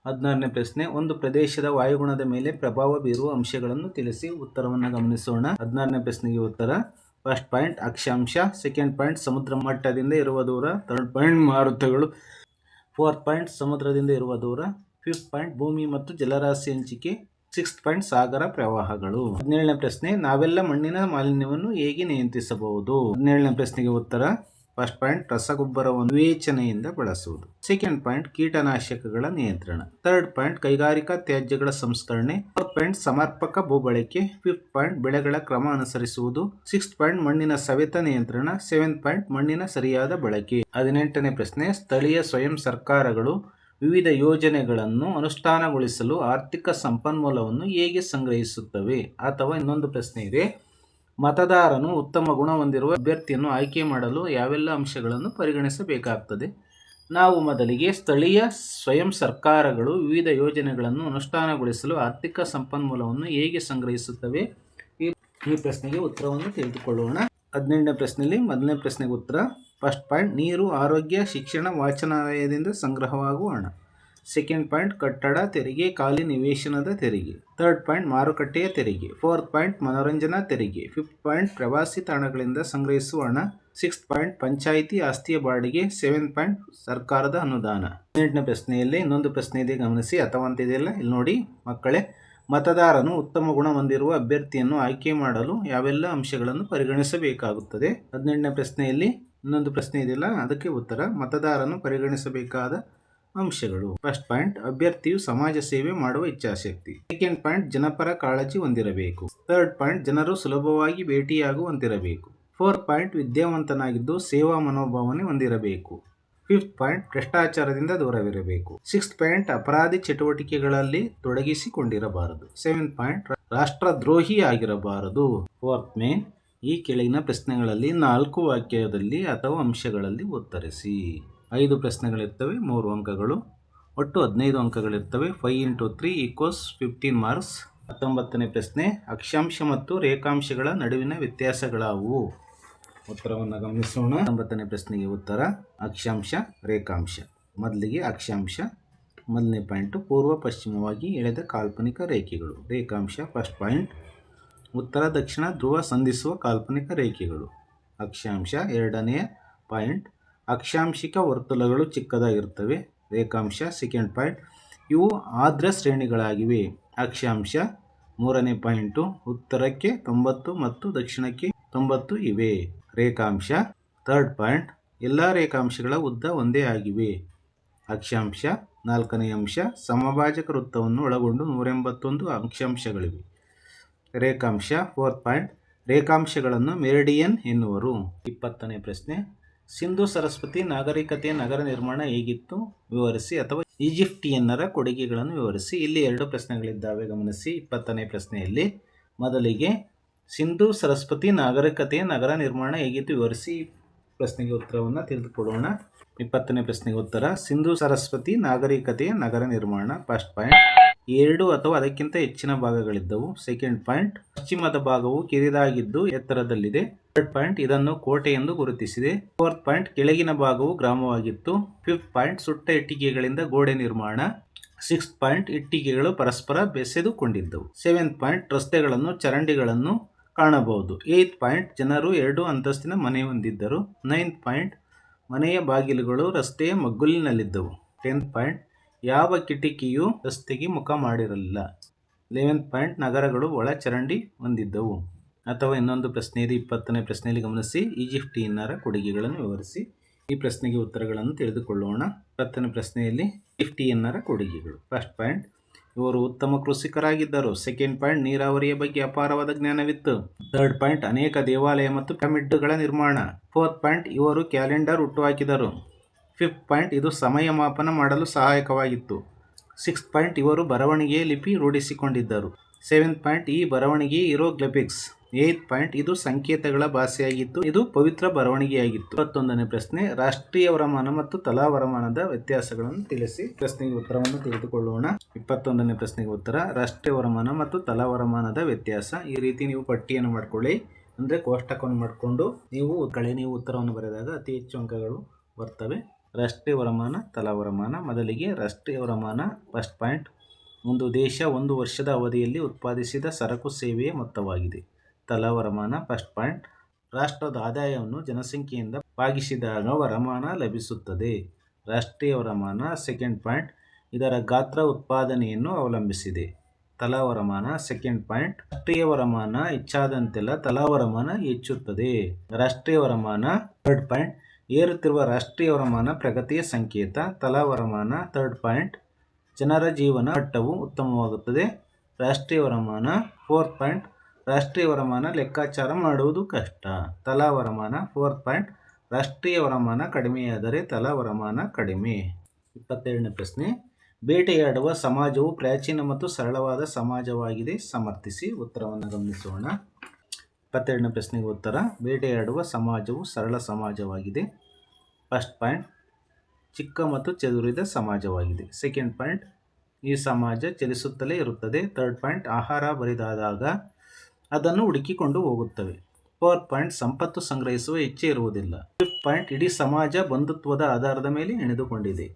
Speaker 1: 16ನೇ ಪ್ರಶ್ನೆ, ಒಂದು ಪ್ರದೇಶದ ವಾಯುಗುಣದ ಮೇಲೆ ಪ್ರಭಾವ ಬೀರುವ ಅಂಶಗಳನ್ನು ತಿಳಿಸಿ. ಉತ್ತರವನ್ನು ಗಮನಿಸೋಣ. 16ನೇ ಪ್ರಶ್ನೆಗೆ ಉತ್ತರ, ಫಸ್ಟ್ ಪಾಯಿಂಟ್ ಅಕ್ಷಾಂಶ, ಸೆಕೆಂಡ್ ಪಾಯಿಂಟ್ ಸಮುದ್ರ ಮಟ್ಟದಿಂದ ಇರುವ ದೂರ, ಥರ್ಡ್ ಪಾಯಿಂಟ್ ಮಾರುತಗಳು, ಫೋರ್ತ್ ಪಾಯಿಂಟ್ ಸಮುದ್ರದಿಂದ ಇರುವ ದೂರ, ಫಿಫ್ತ್ ಪಾಯಿಂಟ್ ಭೂಮಿ ಮತ್ತು ಜಲರಾಶಿ ಹಂಚಿಕೆ, ಸಿಕ್ಸ್ತ್ ಪಾಯಿಂಟ್ ಸಾಗರ ಪ್ರವಾಹಗಳು. 17ನೇ ಪ್ರಶ್ನೆ, ನಾವೆಲ್ಲ ಮಣ್ಣಿನ ಮಾಲಿನ್ಯವನ್ನು ಹೇಗೆ ನಿಯಂತ್ರಿಸಬಹುದು? 17ನೇ ಪ್ರಶ್ನೆಗೆ ಉತ್ತರ, ಫಸ್ಟ್ ಪಾಯಿಂಟ್ ರಸಗೊಬ್ಬರವನ್ನು ವಿವೇಚನೆಯಿಂದ ಬಳಸುವುದು. ಸೆಕೆಂಡ್ ಪಾಯಿಂಟ್ ಕೀಟನಾಶಕಗಳ ನಿಯಂತ್ರಣ. ಥರ್ಡ್ ಪಾಯಿಂಟ್ ಕೈಗಾರಿಕಾ ತ್ಯಾಜ್ಯಗಳ ಸಂಸ್ಕರಣೆ. ಫೋರ್ತ್ ಪಾಯಿಂಟ್ ಸಮರ್ಪಕ ಭೂಬಳಕೆ. ಫಿಫ್ತ್ ಪಾಯಿಂಟ್ ಬೆಳೆಗಳ ಕ್ರಮ ಅನುಸರಿಸುವುದು. ಸಿಕ್ಸ್ತ್ ಪಾಯಿಂಟ್ ಮಣ್ಣಿನ ಸವೆತ ನಿಯಂತ್ರಣ. ಸೆವೆಂತ್ ಪಾಯಿಂಟ್ ಮಣ್ಣಿನ ಸರಿಯಾದ ಬಳಕೆ. 18ನೇ ಪ್ರಶ್ನೆ, ಸ್ಥಳೀಯ ಸ್ವಯಂ ಸರ್ಕಾರಗಳು ವಿವಿಧ ಯೋಜನೆಗಳನ್ನು ಅನುಷ್ಠಾನಗೊಳಿಸಲು ಆರ್ಥಿಕ ಸಂಪನ್ಮೂಲವನ್ನು ಹೇಗೆ ಸಂಗ್ರಹಿಸುತ್ತವೆ? ಅಥವಾ ಇನ್ನೊಂದು ಪ್ರಶ್ನೆ ಇದೆ, ಮತದಾರನು ಉತ್ತಮ ಗುಣ ಹೊಂದಿರುವ ಅಭ್ಯರ್ಥಿಯನ್ನು ಆಯ್ಕೆ ಮಾಡಲು ಯಾವೆಲ್ಲ ಅಂಶಗಳನ್ನು ಪರಿಗಣಿಸಬೇಕಾಗುತ್ತದೆ? ನಾವು ಮೊದಲಿಗೆ ಸ್ಥಳೀಯ ಸ್ವಯಂ ಸರ್ಕಾರಗಳು ವಿವಿಧ ಯೋಜನೆಗಳನ್ನು ಅನುಷ್ಠಾನಗೊಳಿಸಲು ಆರ್ಥಿಕ ಸಂಪನ್ಮೂಲವನ್ನು ಹೇಗೆ ಸಂಗ್ರಹಿಸುತ್ತವೆ, ಈ ಪ್ರಶ್ನೆಗೆ ಉತ್ತರವನ್ನು ತಿಳಿದುಕೊಳ್ಳೋಣ. 18ನೇ ಪ್ರಶ್ನೆಯಲ್ಲಿ ಮೊದಲನೇ ಪ್ರಶ್ನೆಗೆ ಉತ್ತರ, ಫಸ್ಟ್ ಪಾಯಿಂಟ್ ನೀರು, ಆರೋಗ್ಯ, ಶಿಕ್ಷಣ, ವಾಚನಾಲಯದಿಂದ ಸಂಗ್ರಹವಾಗುವ ಹಣ. ಸೆಕೆಂಡ್ ಪಾಯಿಂಟ್ ಕಟ್ಟಡ ತೆರಿಗೆ, ಖಾಲಿ ನಿವೇಶನದ ತೆರಿಗೆ. ಥರ್ಡ್ ಪಾಯಿಂಟ್ ಮಾರುಕಟ್ಟೆಯ ತೆರಿಗೆ. ಫೋರ್ತ್ ಪಾಯಿಂಟ್ ಮನೋರಂಜನಾ ತೆರಿಗೆ. ಫಿಫ್ತ್ ಪಾಯಿಂಟ್ ಪ್ರವಾಸಿ ತಾಣಗಳಿಂದ ಸಂಗ್ರಹಿಸುವ ಹಣ. ಸಿಕ್ಸ್ತ್ ಪಾಯಿಂಟ್ ಪಂಚಾಯಿತಿ ಆಸ್ತಿಯ ಬಾಡಿಗೆ. ಸೆವೆಂತ್ ಪಾಯಿಂಟ್ ಸರ್ಕಾರದ ಅನುದಾನ. 18ನೇ ಪ್ರಶ್ನೆಯಲ್ಲಿ ಇನ್ನೊಂದು ಪ್ರಶ್ನೆ ಇದೆ ಗಮನಿಸಿ, ಅಥವಾ ಅಂತ ಇದೆಯಲ್ಲ ಇಲ್ಲಿ ನೋಡಿ ಮಕ್ಕಳೇ, ಮತದಾರನು ಉತ್ತಮ ಗುಣ ಹೊಂದಿರುವ ಅಭ್ಯರ್ಥಿಯನ್ನು ಆಯ್ಕೆ ಮಾಡಲು ಯಾವೆಲ್ಲ ಅಂಶಗಳನ್ನು ಪರಿಗಣಿಸಬೇಕಾಗುತ್ತದೆ? 18ನೇ ಪ್ರಶ್ನೆಯಲ್ಲಿ ಇನ್ನೊಂದು ಪ್ರಶ್ನೆ ಇದೆಯಲ್ಲ, ಅದಕ್ಕೆ ಉತ್ತರ, ಮತದಾರನು ಪರಿಗಣಿಸಬೇಕಾದ ಅಂಶಗಳು. ಫಸ್ಟ್ ಪಾಯಿಂಟ್ ಅಭ್ಯರ್ಥಿಯು ಸಮಾಜ ಸೇವೆ ಮಾಡುವ ಇಚ್ಛಾಶಕ್ತಿ. ಸೆಕೆಂಡ್ ಪಾಯಿಂಟ್ ಜನಪರ ಕಾಳಜಿ ಹೊಂದಿರಬೇಕು. ಥರ್ಡ್ ಪಾಯಿಂಟ್ ಜನರು ಸುಲಭವಾಗಿ ಭೇಟಿಯಾಗುವಂತಿರಬೇಕು. ಫೋರ್ತ್ ಪಾಯಿಂಟ್ ವಿದ್ಯಾವಂತನಾಗಿದ್ದು ಸೇವಾ ಮನೋಭಾವನೆ ಹೊಂದಿರಬೇಕು. ಫಿಫ್ತ್ ಪಾಯಿಂಟ್ ಭ್ರಷ್ಟಾಚಾರದಿಂದ ದೂರವಿರಬೇಕು. ಸಿಕ್ಸ್ತ್ ಪಾಯಿಂಟ್ ಅಪರಾಧಿ ಚಟುವಟಿಕೆಗಳಲ್ಲಿ ತೊಡಗಿಸಿಕೊಂಡಿರಬಾರದು. ಸೆವೆಂತ್ ಪಾಯಿಂಟ್ ರಾಷ್ಟ್ರದ್ರೋಹಿ ಆಗಿರಬಾರದು. ಫೋರ್ತ್ ಮೇನ್, ಈ ಕೆಳಗಿನ ಪ್ರಶ್ನೆಗಳಲ್ಲಿ 4 ವಾಕ್ಯದಲ್ಲಿ ಅಥವಾ ಅಂಶಗಳಲ್ಲಿ ಉತ್ತರಿಸಿ. 5 ಪ್ರಶ್ನೆಗಳಿರ್ತವೆ, 3 ಅಂಕಗಳು, ಒಟ್ಟು 15 ಅಂಕಗಳಿರ್ತವೆ. 5 × 3 = 15 ಮಾರ್ಕ್ಸ್. 19ನೇ ಪ್ರಶ್ನೆ, ಅಕ್ಷಾಂಶ ಮತ್ತು ರೇಖಾಂಶಗಳ ನಡುವಿನ ವ್ಯತ್ಯಾಸಗಳಾವುವು? ಉತ್ತರವನ್ನು ಗಮನಿಸೋಣ. 19ನೇ ಪ್ರಶ್ನೆಗೆ ಉತ್ತರ, ಅಕ್ಷಾಂಶ, ರೇಖಾಂಶ. ಮೊದಲಿಗೆ ಅಕ್ಷಾಂಶ, ಮೊದಲನೇ ಪಾಯಿಂಟು ಪೂರ್ವ ಪಶ್ಚಿಮವಾಗಿ ಎಳೆದ ಕಾಲ್ಪನಿಕ ರೇಖೆಗಳು. ರೇಖಾಂಶ, ಫಸ್ಟ್ ಪಾಯಿಂಟ್ ಉತ್ತರ ದಕ್ಷಿಣ ಧ್ರುವ ಸಂಧಿಸುವ ಕಾಲ್ಪನಿಕ ರೇಖೆಗಳು. ಅಕ್ಷಾಂಶ, ಎರಡನೆಯ ಪಾಯಿಂಟ್ ಅಕ್ಷಾಂಶಿಕ ವರ್ತುಲಗಳು ಚಿಕ್ಕದಾಗಿರುತ್ತವೆ. ರೇಖಾಂಶ, ಸೆಕೆಂಡ್ ಪಾಯಿಂಟ್ ಇವು ಆರ್ದ್ರ ಶ್ರೇಣಿಗಳಾಗಿವೆ. ಅಕ್ಷಾಂಶ, ಮೂರನೇ ಪಾಯಿಂಟು ಉತ್ತರಕ್ಕೆ 90 ಮತ್ತು ದಕ್ಷಿಣಕ್ಕೆ 90 ಇವೆ. ರೇಖಾಂಶ, ಥರ್ಡ್ ಪಾಯಿಂಟ್ ಎಲ್ಲ ರೇಖಾಂಶಗಳ ಉದ್ದ ಒಂದೇ ಆಗಿವೆ. ಅಕ್ಷಾಂಶ, ನಾಲ್ಕನೇ ಅಂಶ ಸಮಭಾಜಕ ವೃತ್ತವನ್ನು ಒಳಗೊಂಡು 181 ಅಕ್ಷಾಂಶಗಳಿವೆ. ರೇಖಾಂಶ, ಫೋರ್ತ್ ಪಾಯಿಂಟ್ ರೇಖಾಂಶಗಳನ್ನು ಮೆರಿಡಿಯನ್ ಎನ್ನುವರು. 20ನೇ ಪ್ರಶ್ನೆ, ಸಿಂಧು ಸರಸ್ವತಿ ನಾಗರಿಕತೆಯ ನಗರ ನಿರ್ಮಾಣ ಹೇಗಿತ್ತು ವಿವರಿಸಿ, ಅಥವಾ ಈಜಿಪ್ಟಿಯನ್ನರ ಕೊಡುಗೆಗಳನ್ನು ವಿವರಿಸಿ. ಇಲ್ಲಿ 2 ಪ್ರಶ್ನೆಗಳಿದ್ದಾವೆ ಗಮನಿಸಿ. 20ನೇ ಪ್ರಶ್ನೆಯಲ್ಲಿ ಮೊದಲಿಗೆ ಸಿಂಧು ಸರಸ್ವತಿ ನಾಗರಿಕತೆಯ ನಗರ ನಿರ್ಮಾಣ ಹೇಗಿತ್ತು ವಿವರಿಸಿ. ಪ್ರಶ್ನೆಗೆ ಉತ್ತರವನ್ನು ತಿಳಿದುಕೊಳ್ಳೋಣ. 20ನೇ ಪ್ರಶ್ನೆಗೆ ಉತ್ತರ. ಸಿಂಧು ಸರಸ್ವತಿ ನಾಗರಿಕತೆಯ ನಗರ ನಿರ್ಮಾಣ. ಫಸ್ಟ್ ಪಾಯಿಂಟ್, 2 ಅಥವಾ ಅದಕ್ಕಿಂತ ಹೆಚ್ಚಿನ ಭಾಗಗಳಿದ್ದವು. ಸೆಕೆಂಡ್ ಪಾಯಿಂಟ್, ಪಶ್ಚಿಮದ ಭಾಗವು ಕಿರಿದಾಗಿದ್ದು ಎತ್ತರದಲ್ಲಿದೆ. ಥರ್ಡ್ ಪಾಯಿಂಟ್, ಇದನ್ನು ಕೋಟೆ ಎಂದು ಗುರುತಿಸಿದೆ. ಫೋರ್ತ್ ಪಾಯಿಂಟ್, ಕೆಳಗಿನ ಭಾಗವು ಗ್ರಾಮವಾಗಿತ್ತು. ಫಿಫ್ತ್ ಪಾಯಿಂಟ್, ಸುಟ್ಟ ಇಟ್ಟಿಗೆಗಳಿಂದ ಗೋಡೆ ನಿರ್ಮಾಣ. ಸಿಕ್ಸ್ತ್ ಪಾಯಿಂಟ್, ಇಟ್ಟಿಗೆಗಳು ಪರಸ್ಪರ ಬೆಸೆದುಕೊಂಡಿದ್ದವು. ಸೆವೆಂತ್ ಪಾಯಿಂಟ್, ರಸ್ತೆಗಳನ್ನು ಚರಂಡಿಗಳನ್ನು ಕಾಣಬಹುದು. ಏಯ್ತ್ ಪಾಯಿಂಟ್, ಜನರು 2 ಅಂತಸ್ತಿನ ಮನೆ ಹೊಂದಿದ್ದರು. ನೈನ್ತ್ ಪಾಯಿಂಟ್, ಮನೆಯ ಬಾಗಿಲುಗಳು ರಸ್ತೆಯ ಮಗ್ಗುಲಿನಲ್ಲಿದ್ದವು. 10th ಪಾಯಿಂಟ್, ಯಾವ ಕಿಟಕಿಯೂ ರಸ್ತೆಗೆ ಮುಖ ಮಾಡಿರಲಿಲ್ಲ. 11th ಪಾಯಿಂಟ್, ನಗರಗಳು ಒಳ ಚರಂಡಿ ಹೊಂದಿದ್ದವು. ಅಥವಾ ಇನ್ನೊಂದು ಪ್ರಶ್ನೆ ಇದೆ, 20ನೇ ಪ್ರಶ್ನೆಯಲ್ಲಿ ಗಮನಿಸಿ. ಈಜಿಪ್ಟಿಯನ್ನರ ಕೊಡುಗೆಗಳನ್ನು ವಿವರಿಸಿ. ಈ ಪ್ರಶ್ನೆಗೆ ಉತ್ತರಗಳನ್ನು ತಿಳಿದುಕೊಳ್ಳೋಣ. 20ನೇ ಪ್ರಶ್ನೆಯಲ್ಲಿ ಈಜಿಪ್ಟಿಯನ್ನರ ಕೊಡುಗೆಗಳು. ಫಸ್ಟ್ ಪಾಯಿಂಟ್, ಇವರು ಉತ್ತಮ ಕೃಷಿಕರಾಗಿದ್ದರು. ಸೆಕೆಂಡ್ ಪಾಯಿಂಟ್, ನೀರಾವರಿಯ ಬಗ್ಗೆ ಅಪಾರವಾದ ಜ್ಞಾನವಿತ್ತು. ಥರ್ಡ್ ಪಾಯಿಂಟ್, ಅನೇಕ ದೇವಾಲಯ ಮತ್ತು ಪಿರಮಿಡ್ಗಳ ನಿರ್ಮಾಣ. ಫೋರ್ತ್ ಪಾಯಿಂಟ್, ಇವರು ಕ್ಯಾಲೆಂಡರ್ ಹುಟ್ಟುಹಾಕಿದರು. ಫಿಫ್ತ್ ಪಾಯಿಂಟ್, ಇದು ಸಮಯ ಮಾಪನ ಮಾಡಲು ಸಹಾಯಕವಾಗಿತ್ತು. ಸಿಕ್ಸ್ತ್ ಪಾಯಿಂಟ್, ಇವರು ಬರವಣಿಗೆಯ ಲಿಪಿ ರೂಢಿಸಿಕೊಂಡಿದ್ದರು. ಸೆವೆಂತ್ ಪಾಯಿಂಟ್, ಈ ಬರವಣಿಗೆ ಹೀರೋಗ್ಲಿಫಿಕ್ಸ್. ಏಯ್ತ್ ಪಾಯಿಂಟ್, ಇದು ಸಂಕೇತಗಳ ಭಾಷೆಯಾಗಿತ್ತು. ಇದು ಪವಿತ್ರ ಬರವಣಿಗೆಯಾಗಿತ್ತು. 21ನೇ ಪ್ರಶ್ನೆ, ರಾಷ್ಟ್ರೀಯ ವರಮಾನ ಮತ್ತು ತಲಾ ವರಮಾನದ ವ್ಯತ್ಯಾಸಗಳನ್ನು ತಿಳಿಸಿ. ಪ್ರಶ್ನೆಗೆ ಉತ್ತರವನ್ನು ತಿಳಿದುಕೊಳ್ಳೋಣ. 21ನೇ ಪ್ರಶ್ನೆಗೆ ಉತ್ತರ. ರಾಷ್ಟ್ರೀಯ ವರಮಾನ ಮತ್ತು ತಲಾ ವರಮಾನದ ವ್ಯತ್ಯಾಸ. ಈ ರೀತಿ ನೀವು ಪಟ್ಟಿಯನ್ನು ಮಾಡ್ಕೊಳ್ಳಿ, ಅಂದರೆ ಕೋಷ್ಟಕವನ್ನು ಮಾಡಿಕೊಂಡು ನೀವು ಉತ್ತರವನ್ನು ಬರೆದಾಗ ಅತಿ ಹೆಚ್ಚು ಅಂಕಗಳು ಬರ್ತವೆ. ರಾಷ್ಟ್ರೀಯ ವರಮಾನ, ತಲಾ ವರಮಾನ. ಮೊದಲಿಗೆ ರಾಷ್ಟ್ರೀಯ ವರಮಾನ. ಫಸ್ಟ್ ಪಾಯಿಂಟ್, ಒಂದು ದೇಶ ಒಂದು ವರ್ಷದ ಅವಧಿಯಲ್ಲಿ ಉತ್ಪಾದಿಸಿದ ಸರಕು ಸೇವೆಯ ಮೊತ್ತವಾಗಿದೆ. ತಲಾ ವರಮಾನ. ಫಸ್ಟ್ ಪಾಯಿಂಟ್, ರಾಷ್ಟ್ರದ ಆದಾಯವನ್ನು ಜನಸಂಖ್ಯೆಯಿಂದ ಭಾಗಿಸಿದಾಗ ವರಮಾನ ಲಭಿಸುತ್ತದೆ. ರಾಷ್ಟ್ರೀಯ ವರಮಾನ. ಸೆಕೆಂಡ್ ಪಾಯಿಂಟ್, ಇದರ ಗಾತ್ರ ಉತ್ಪಾದನೆಯನ್ನು ಅವಲಂಬಿಸಿದೆ. ತಲಾ ವರಮಾನ. ಸೆಕೆಂಡ್ ಪಾಯಿಂಟ್, ರಾಷ್ಟ್ರೀಯ ವರಮಾನ ಹೆಚ್ಚಾದಂತೆಲ್ಲ ತಲಾ ವರಮಾನ ಹೆಚ್ಚುತ್ತದೆ. ರಾಷ್ಟ್ರೀಯ ವರಮಾನ. ಥರ್ಡ್ ಪಾಯಿಂಟ್, ಏರುತ್ತಿರುವ ರಾಷ್ಟ್ರೀಯ ವರಮಾನ ಪ್ರಗತಿಯ ಸಂಕೇತ. ತಲಾ ವರಮಾನ. ಥರ್ಡ್ ಪಾಯಿಂಟ್, ಜನರ ಜೀವನ ಮಟ್ಟವು ಉತ್ತಮವಾಗುತ್ತದೆ. ರಾಷ್ಟ್ರೀಯ ವರಮಾನ. ಫೋರ್ತ್ ಪಾಯಿಂಟ್, ರಾಷ್ಟ್ರೀಯ ವರಮಾನ ಲೆಕ್ಕಾಚಾರ ಮಾಡುವುದು ಕಷ್ಟ. ತಲಾ ವರಮಾನ. ಫೋರ್ತ್ ಪಾಯಿಂಟ್, ರಾಷ್ಟ್ರೀಯ ವರಮಾನ ಕಡಿಮೆಯಾದರೆ ತಲಾ ವರಮಾನ ಕಡಿಮೆ. 22ನೇ ಪ್ರಶ್ನೆ, ಬೇಟೆಯಾಡುವ ಸಮಾಜವು ಪ್ರಾಚೀನ ಮತ್ತು ಸರಳವಾದ ಸಮಾಜವಾಗಿದೆ. ಸಮರ್ಥಿಸಿ. ಉತ್ತರವನ್ನು ಗಮನಿಸೋಣ. 22ನೇ ಪ್ರಶ್ನೆಗೆ ಉತ್ತರ. ಬೇಟೆಯಾಡುವ ಸಮಾಜವು ಸರಳ ಸಮಾಜವಾಗಿದೆ. ಫಸ್ಟ್ ಪಾಯಿಂಟ್, ಚಿಕ್ಕ ಮತ್ತು ಚದುರಿದ ಸಮಾಜವಾಗಿದೆ. ಸೆಕೆಂಡ್ ಪಾಯಿಂಟ್, ಈ ಸಮಾಜ ಚಲಿಸುತ್ತಲೇ ಇರುತ್ತದೆ. ಥರ್ಡ್ ಪಾಯಿಂಟ್, ಆಹಾರ ಬರಿದಾದಾಗ ಅದನ್ನು ಹುಡುಕಿಕೊಂಡು ಹೋಗುತ್ತವೆ. ಫೋರ್ತ್ ಪಾಯಿಂಟ್, ಸಂಪತ್ತು ಸಂಗ್ರಹಿಸುವ ಇಚ್ಛೆ ಇರುವುದಿಲ್ಲ. ಫಿಫ್ತ್ ಪಾಯಿಂಟ್, ಇಡೀ ಸಮಾಜ ಬಂಧುತ್ವದ ಆಧಾರದ ಮೇಲೆ ಹೆಣೆದುಕೊಂಡಿದೆ.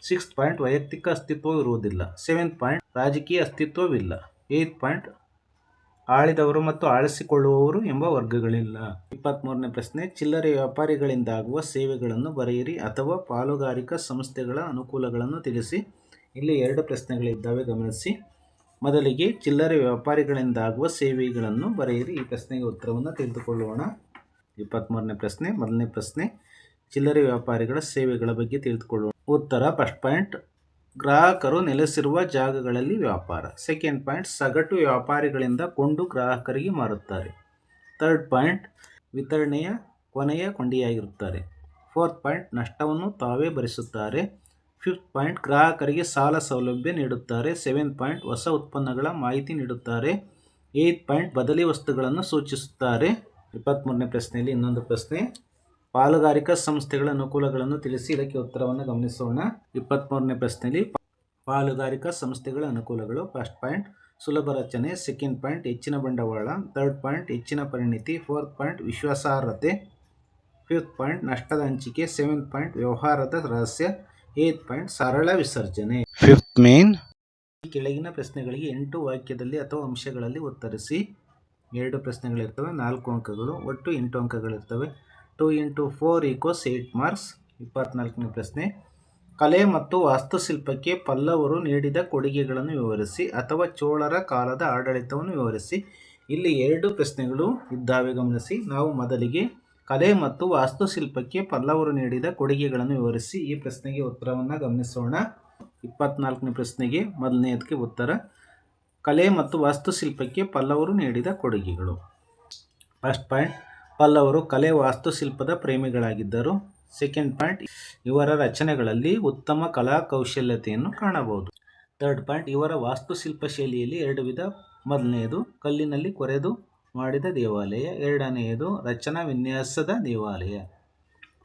Speaker 1: ಸಿಕ್ಸ್ತ್ ಪಾಯಿಂಟ್, ವೈಯಕ್ತಿಕ ಅಸ್ತಿತ್ವ ಇರುವುದಿಲ್ಲ. ಸೆವೆಂತ್ ಪಾಯಿಂಟ್, ರಾಜಕೀಯ ಅಸ್ತಿತ್ವವಿಲ್ಲ. ಏಯ್ತ್ ಪಾಯಿಂಟ್, ಆಳಿದವರು ಮತ್ತು ಆಳಿಸಿಕೊಳ್ಳುವವರು ಎಂಬ ವರ್ಗಗಳಿಲ್ಲ. 23ನೇ ಪ್ರಶ್ನೆ, ಚಿಲ್ಲರೆ ವ್ಯಾಪಾರಿಗಳಿಂದಾಗುವ ಸೇವೆಗಳನ್ನು ಬರೆಯಿರಿ ಅಥವಾ ಪಾಲುಗಾರಿಕಾ ಸಂಸ್ಥೆಗಳ ಅನುಕೂಲಗಳನ್ನು ತಿಳಿಸಿ. ಇಲ್ಲಿ 2 ಪ್ರಶ್ನೆಗಳಿದ್ದಾವೆ, ಗಮನಿಸಿ. ಮೊದಲಿಗೆ ಚಿಲ್ಲರೆ ವ್ಯಾಪಾರಿಗಳಿಂದಾಗುವ ಸೇವೆಗಳನ್ನು ಬರೆಯಿರಿ. ಈ ಪ್ರಶ್ನೆಗೆ ಉತ್ತರವನ್ನು ತಿಳಿದುಕೊಳ್ಳೋಣ. 23ನೇ ಪ್ರಶ್ನೆ. ಮೊದಲನೇ ಪ್ರಶ್ನೆ, ಚಿಲ್ಲರೆ ವ್ಯಾಪಾರಿಗಳ ಸೇವೆಗಳ ಬಗ್ಗೆ ತಿಳಿದುಕೊಳ್ಳೋಣ. ಉತ್ತರ. ಫಸ್ಟ್ ಪಾಯಿಂಟ್, ಗ್ರಾಹಕರು ನೆಲೆಸಿರುವ ಜಾಗಗಳಲ್ಲಿ ವ್ಯಾಪಾರ. ಸೆಕೆಂಡ್ ಪಾಯಿಂಟ್, ಸಗಟು ವ್ಯಾಪಾರಿಗಳಿಂದ ಕೊಂಡು ಗ್ರಾಹಕರಿಗೆ ಮಾರುತ್ತಾರೆ. ಥರ್ಡ್ ಪಾಯಿಂಟ್, ವಿತರಣೆಯ ಕೊನೆಯ ಕೊಂಡಿಯಾಗಿರುತ್ತಾರೆ. ಫೋರ್ತ್ ಪಾಯಿಂಟ್, ನಷ್ಟವನ್ನು ತಾವೇ ಭರಿಸುತ್ತಾರೆ. ಫಿಫ್ತ್ ಪಾಯಿಂಟ್, ಗ್ರಾಹಕರಿಗೆ ಸಾಲ ಸೌಲಭ್ಯ ನೀಡುತ್ತಾರೆ. ಸೆವೆಂತ್ ಪಾಯಿಂಟ್, ಹೊಸ ಉತ್ಪನ್ನಗಳ ಮಾಹಿತಿ ನೀಡುತ್ತಾರೆ. ಏಯ್ತ್ ಪಾಯಿಂಟ್, ಬದಲಿ ವಸ್ತುಗಳನ್ನು ಸೂಚಿಸುತ್ತಾರೆ. 23ನೇ ಪ್ರಶ್ನೆಯಲ್ಲಿ ಇನ್ನೊಂದು ಪ್ರಶ್ನೆ, ಪಾಲುಗಾರಿಕಾ ಸಂಸ್ಥೆಗಳ ಅನುಕೂಲಗಳನ್ನು ತಿಳಿಸಿ. ಇದಕ್ಕೆ ಉತ್ತರವನ್ನು ಗಮನಿಸೋಣ. 23ನೇ ಪ್ರಶ್ನೆಯಲ್ಲಿ ಪಾಲುಗಾರಿಕಾ ಸಂಸ್ಥೆಗಳ ಅನುಕೂಲಗಳು. ಫಸ್ಟ್ ಪಾಯಿಂಟ್, ಸುಲಭ ರಚನೆ. ಸೆಕೆಂಡ್ ಪಾಯಿಂಟ್, ಹೆಚ್ಚಿನ ಬಂಡವಾಳ. ಥರ್ಡ್ ಪಾಯಿಂಟ್, ಹೆಚ್ಚಿನ ಪರಿಣಿತಿ. ಫೋರ್ತ್ ಪಾಯಿಂಟ್, ವಿಶ್ವಾಸಾರ್ಹತೆ. ಫಿಫ್ತ್ ಪಾಯಿಂಟ್, ನಷ್ಟದ ಹಂಚಿಕೆ. ಸೆವೆಂತ್ ಪಾಯಿಂಟ್, ವ್ಯವಹಾರದ ರಹಸ್ಯ. ಏಯ್ತ್ ಪಾಯಿಂಟ್, ಸರಳ ವಿಸರ್ಜನೆ. ಫಿಫ್ತ್ ಮೇನ್, ಈ ಕೆಳಗಿನ ಪ್ರಶ್ನೆಗಳಿಗೆ 8 ವಾಕ್ಯದಲ್ಲಿ ಅಥವಾ ಅಂಶಗಳಲ್ಲಿ ಉತ್ತರಿಸಿ. 2 ಪ್ರಶ್ನೆಗಳಿರ್ತವೆ, 4 ಅಂಕಗಳು, ಒಟ್ಟು 8 ಅಂಕಗಳಿರ್ತವೆ. 2 × 4 = 8 ಮಾರ್ಕ್ಸ್. 24ನೇ ಪ್ರಶ್ನೆ, ಕಲೆ ಮತ್ತು ವಾಸ್ತುಶಿಲ್ಪಕ್ಕೆ ಪಲ್ಲವರು ನೀಡಿದ ಕೊಡುಗೆಗಳನ್ನು ವಿವರಿಸಿ ಅಥವಾ ಚೋಳರ ಕಾಲದ ಆಡಳಿತವನ್ನು ವಿವರಿಸಿ. ಇಲ್ಲಿ 2 ಪ್ರಶ್ನೆಗಳು ಇದ್ದಾವೆ, ಗಮನಿಸಿ. ನಾವು ಮೊದಲಿಗೆ ಕಲೆ ಮತ್ತು ವಾಸ್ತುಶಿಲ್ಪಕ್ಕೆ ಪಲ್ಲವರು ನೀಡಿದ ಕೊಡುಗೆಗಳನ್ನು ವಿವರಿಸಿ. ಈ ಪ್ರಶ್ನೆಗೆ ಉತ್ತರವನ್ನು ಗಮನಿಸೋಣ. 24ನೇ ಪ್ರಶ್ನೆಗೆ ಮೊದಲನೆಯದಕ್ಕೆ ಉತ್ತರ, ಕಲೆ ಮತ್ತು ವಾಸ್ತುಶಿಲ್ಪಕ್ಕೆ ಪಲ್ಲವರು ನೀಡಿದ ಕೊಡುಗೆಗಳು. ಫಸ್ಟ್ ಪಾಯಿಂಟ್, ಪಲ್ಲವರು ಕಲೆ ವಾಸ್ತುಶಿಲ್ಪದ ಪ್ರೇಮಿಗಳಾಗಿದ್ದರು. ಸೆಕೆಂಡ್ ಪಾಯಿಂಟ್, ಇವರ ರಚನೆಗಳಲ್ಲಿ ಉತ್ತಮ ಕಲಾ ಕೌಶಲ್ಯತೆಯನ್ನು ಕಾಣಬಹುದು. ಥರ್ಡ್ ಪಾಯಿಂಟ್, ಇವರ ವಾಸ್ತುಶಿಲ್ಪ ಶೈಲಿಯಲ್ಲಿ 2 ವಿಧ ಮೊದಲನೆಯದು ಕಲ್ಲಿನಲ್ಲಿ ಕೊರೆದು ಮಾಡಿದ ದೇವಾಲಯ, ಎರಡನೆಯದು ರಚನಾ ವಿನ್ಯಾಸದ ದೇವಾಲಯ.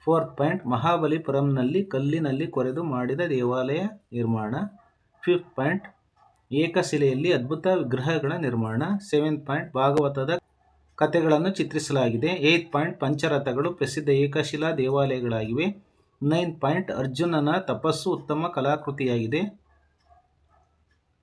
Speaker 1: 4th ಪಾಯಿಂಟ್ ಮಹಾಬಲಿಪುರಂನಲ್ಲಿ ಕಲ್ಲಿನಲ್ಲಿ ಕೊರೆದು ಮಾಡಿದ ದೇವಾಲಯ ನಿರ್ಮಾಣ. 5th ಪಾಯಿಂಟ್ ಏಕಶಿಲೆಯಲ್ಲಿ ಅದ್ಭುತ ವಿಗ್ರಹಗಳ ನಿರ್ಮಾಣ. 7th ಪಾಯಿಂಟ್ ಭಾಗವತದ ಕಥೆಗಳನ್ನು ಚಿತ್ರಿಸಲಾಗಿದೆ. 8th ಪಾಯಿಂಟ್ ಪಂಚರಥಗಳು ಪ್ರಸಿದ್ಧ ಏಕಶಿಲಾ ದೇವಾಲಯಗಳಾಗಿವೆ. 9th ಪಾಯಿಂಟ್ ಅರ್ಜುನನ ತಪಸ್ಸು ಉತ್ತಮ ಕಲಾಕೃತಿಯಾಗಿದೆ.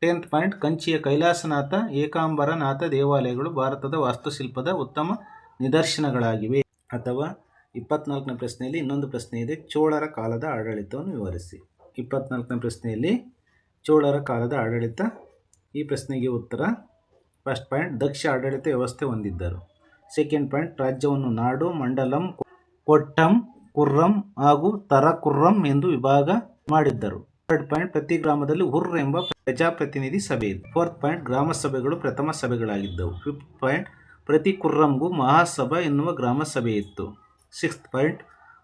Speaker 1: 10th ಪಾಯಿಂಟ್ ಕಂಚಿಯ ಕೈಲಾಸನಾಥ, ಏಕಾಂಬರನಾಥ ದೇವಾಲಯಗಳು ಭಾರತದ ವಾಸ್ತುಶಿಲ್ಪದ ಉತ್ತಮ ನಿದರ್ಶನಗಳಾಗಿವೆ. ಅಥವಾ 24ನೇ ಪ್ರಶ್ನೆಯಲ್ಲಿ ಇನ್ನೊಂದು ಪ್ರಶ್ನೆ ಇದೆ, ಚೋಳರ ಕಾಲದ ಆಡಳಿತವನ್ನು ವಿವರಿಸಿ. 24ನೇ ಪ್ರಶ್ನೆಯಲ್ಲಿ ಚೋಳರ ಕಾಲದ ಆಡಳಿತ. ಈ ಪ್ರಶ್ನೆಗೆ ಉತ್ತರ. 1st ಪಾಯಿಂಟ್ ದಕ್ಷ ಆಡಳಿತ ವ್ಯವಸ್ಥೆ ಹೊಂದಿದ್ದರು. 2nd ಪಾಯಿಂಟ್ ರಾಜ್ಯವನ್ನು ನಾಡು, ಮಂಡಲಂ, ಕೊಟ್ಟಂ, ಕುರ್ರಂ ಹಾಗೂ ತರಕುರ್ರಂ ಎಂದು ವಿಭಾಗ ಮಾಡಿದ್ದರು. 3rd ಪಾಯಿಂಟ್ ಪ್ರತಿ ಗ್ರಾಮದಲ್ಲಿ ಹುರ್ ಎಂಬ ಪ್ರಜಾಪ್ರತಿನಿಧಿ ಸಭೆ ಇತ್ತು. 4th ಪಾಯಿಂಟ್ ಗ್ರಾಮ ಸಭೆಗಳು ಪ್ರಥಮ ಸಭೆಗಳಾಗಿದ್ದವು. 5th ಪಾಯಿಂಟ್ ಪ್ರತಿ ಕುರ್ರಂಗೂ ಮಹಾಸಭಾ ಎನ್ನುವ ಗ್ರಾಮ ಸಭೆ ಇತ್ತು. 6th ಪಾಯಿಂಟ್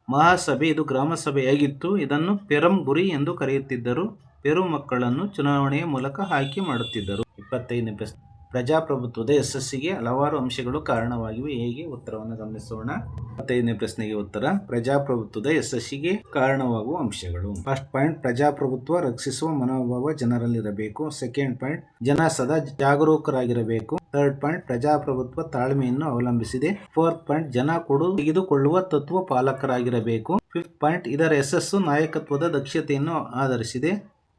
Speaker 1: ಮಹಾಸಭೆ ಇದು ಗ್ರಾಮ ಸಭೆಯಾಗಿತ್ತು. ಇದನ್ನು ಪೆರಂಬುರಿ ಎಂದು ಕರೆಯುತ್ತಿದ್ದರು. ಪೆರು ಮಕ್ಕಳನ್ನು ಚುನಾವಣೆಯ ಮೂಲಕ ಆಯ್ಕೆ ಮಾಡುತ್ತಿದ್ದರು. 25ನೇ ಪ್ರಶ್ನೆ, ಪ್ರಜಾಪ್ರಭುತ್ವದ ಯಶಸ್ಸಿಗೆ ಹಲವಾರು ಅಂಶಗಳು ಕಾರಣವಾಗಿವೆ. ಹೇಗೆ? ಉತ್ತರವನ್ನು ಗಮನಿಸೋಣ. 25ನೇ ಪ್ರಶ್ನೆಗೆ ಉತ್ತರ, ಪ್ರಜಾಪ್ರಭುತ್ವದ ಯಶಸ್ಸಿಗೆ ಕಾರಣವಾಗುವ ಅಂಶಗಳು. 1st ಪಾಯಿಂಟ್ ಪ್ರಜಾಪ್ರಭುತ್ವ ರಕ್ಷಿಸುವ ಮನೋಭಾವ ಜನರಲ್ಲಿರಬೇಕು. 2nd ಪಾಯಿಂಟ್ ಜನ ಸದಾ ಜಾಗರೂಕರಾಗಿರಬೇಕು. 3rd ಪಾಯಿಂಟ್ ಪ್ರಜಾಪ್ರಭುತ್ವ ತಾಳ್ಮೆಯನ್ನು ಅವಲಂಬಿಸಿದೆ. 4th ಪಾಯಿಂಟ್ ಜನ ಕೊಡು ತೆಗೆದುಕೊಳ್ಳುವ ತತ್ವ ಪಾಲಕರಾಗಿರಬೇಕು. 5th ಪಾಯಿಂಟ್ ಇದರ ಯಶಸ್ಸು ನಾಯಕತ್ವದ ದಕ್ಷತೆಯನ್ನು ಆಧರಿಸಿದೆ.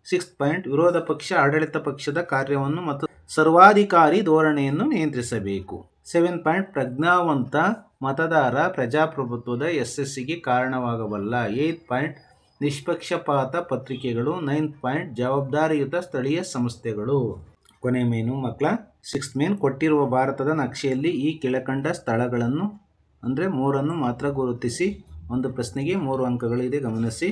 Speaker 1: 6th ಪಾಯಿಂಟ್ ವಿರೋಧ ಪಕ್ಷ ಆಡಳಿತ ಪಕ್ಷದ ಕಾರ್ಯವನ್ನು ಮತ್ತು ಸರ್ವಾಧಿಕಾರಿ ಧೋರಣೆಯನ್ನು ನಿಯಂತ್ರಿಸಬೇಕು. 7th ಪಾಯಿಂಟ್ ಪ್ರಜ್ಞಾವಂತ ಮತದಾರ ಪ್ರಜಾಪ್ರಭುತ್ವದ ಯಶಸ್ಸಿಗೆ ಕಾರಣವಾಗಬಲ್ಲ. 8th ಪಾಯಿಂಟ್ ನಿಷ್ಪಕ್ಷಪಾತ ಪತ್ರಿಕೆಗಳು. 9th ಪಾಯಿಂಟ್ ಜವಾಬ್ದಾರಿಯುತ ಸ್ಥಳೀಯ ಸಂಸ್ಥೆಗಳು. ಕೊನೆ ಮೇನು ಮಕ್ಕಳ 6th ಮೇನ್ ಕೊಟ್ಟಿರುವ ಭಾರತದ ನಕ್ಷೆಯಲ್ಲಿ ಈ ಕೆಳಕಂಡ ಸ್ಥಳಗಳನ್ನು ಅಂದರೆ 3 ಮಾತ್ರ ಗುರುತಿಸಿ. ಒಂದು ಪ್ರಶ್ನೆಗೆ 3 ಅಂಕಗಳಿದೆ, ಗಮನಿಸಿ.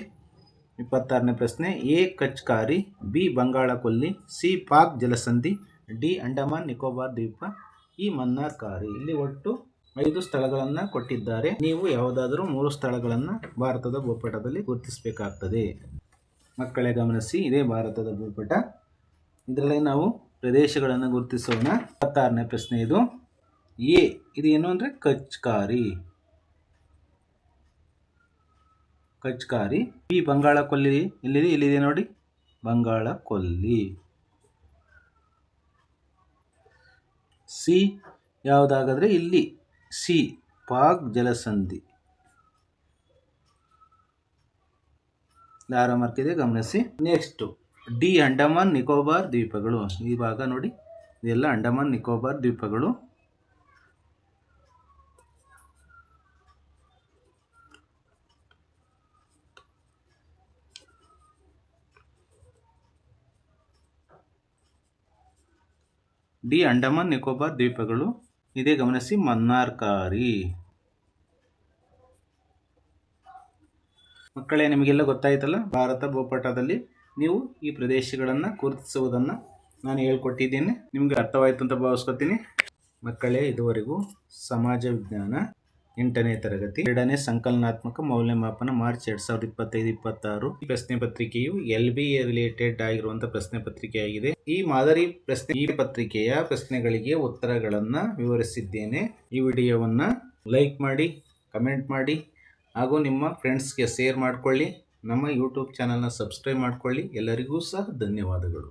Speaker 1: 26ನೇ ಪ್ರಶ್ನೆ, ಎ ಕಚ್ಕಾರಿ, ಬಿ ಬಂಗಾಳ ಕೊಲ್ಲಿ, ಸಿ ಪಾಕ್ ಜಲಸಂಧಿ, ಡಿ ಅಂಡಮಾನ್ ನಿಕೋಬಾರ್ ದ್ವೀಪ, ಈ ಮನ್ನಾರ್ ಕಾರಿ. ಇಲ್ಲಿ ಒಟ್ಟು 5 ಸ್ಥಳಗಳನ್ನು ಕೊಟ್ಟಿದ್ದಾರೆ. ನೀವು ಯಾವುದಾದರೂ 3 ಸ್ಥಳಗಳನ್ನು ಭಾರತದ ಭೂಪಟದಲ್ಲಿ ಗುರುತಿಸಬೇಕಾಗ್ತದೆ. ಮಕ್ಕಳೇ ಗಮನಿಸಿ, ಇದೇ ಭಾರತದ ಭೂಪಟ. ಇದರಲ್ಲಿ ನಾವು ಪ್ರದೇಶಗಳನ್ನು ಗುರುತಿಸೋಣ. 26ನೇ ಪ್ರಶ್ನೆ ಇದು. ಎ ಇದು ಏನು ಅಂದರೆ ಕಚ್ಕಾರಿ. ಬಿ ಬಂಗಾಳ ಕೊಲ್ಲಿ ಇಲ್ಲಿದೆ ನೋಡಿ, ಬಂಗಾಳ ಕೊಲ್ಲಿ. ಸಿ ಯಾವುದಾಗಾದ್ರೆ ಇಲ್ಲಿ ಸಿ ಪಾಕ್ ಜಲಸಂಧಿ. 6 ಮಾರ್ಕ್ ಇದೆ, ಗಮನಿಸಿ. ನೆಕ್ಸ್ಟ್ ಡಿ ಅಂಡಮಾನ್ ನಿಕೋಬಾರ್ ದ್ವೀಪಗಳು. ಈ ಭಾಗ ನೋಡಿ, ಇದೆಲ್ಲ ಅಂಡಮಾನ್ ನಿಕೋಬಾರ್ ದ್ವೀಪಗಳು. ಡಿ ಅಂಡಮಾನ್ ನಿಕೋಬಾರ್ ದ್ವೀಪಗಳು. ಇದೇ ಗಮನಿಸಿ ಮನ್ನಾರ್ ಕಾರಿ. ಮಕ್ಕಳೇ, ನಿಮಗೆಲ್ಲ ಗೊತ್ತಾಯ್ತಲ್ಲ, ಭಾರತ ಭೂಪಟದಲ್ಲಿ ನೀವು ಈ ಪ್ರದೇಶಗಳನ್ನು ಗುರುತಿಸುವುದನ್ನು ನಾನು ಹೇಳ್ಕೊಟ್ಟಿದ್ದೇನೆ. ನಿಮಗೆ ಅರ್ಥವಾಯಿತು ಅಂತ ಭಾವಿಸ್ಕೊತೀನಿ. ಮಕ್ಕಳೇ, ಇದುವರೆಗೂ ಸಮಾಜ ವಿಜ್ಞಾನ 8ನೇ ತರಗತಿ 2ನೇ ಸಂಕಲನಾತ್ಮಕ ಮೌಲ್ಯಮಾಪನ ಮಾರ್ಚ್ 2025-26 ಈ ಪ್ರಶ್ನೆ ಪತ್ರಿಕೆಯು LBA ರಿಲೇಟೆಡ್ ಆಗಿರುವಂತಹ ಪ್ರಶ್ನೆ ಪತ್ರಿಕೆಯಾಗಿದೆ. ಈ ಮಾದರಿ ಪತ್ರಿಕೆಯ ಪ್ರಶ್ನೆಗಳಿಗೆ ಉತ್ತರಗಳನ್ನು ವಿವರಿಸಿದ್ದೇನೆ. ಈ ವಿಡಿಯೋವನ್ನು ಲೈಕ್ ಮಾಡಿ, ಕಮೆಂಟ್ ಮಾಡಿ ಹಾಗೂ ನಿಮ್ಮ ಫ್ರೆಂಡ್ಸ್ಗೆ ಶೇರ್ ಮಾಡಿಕೊಳ್ಳಿ. ನಮ್ಮ ಯೂಟ್ಯೂಬ್ ಚಾನಲ್ನ ಸಬ್ಸ್ಕ್ರೈಬ್ ಮಾಡಿಕೊಳ್ಳಿ. ಎಲ್ಲರಿಗೂ ಸಹ ಧನ್ಯವಾದಗಳು.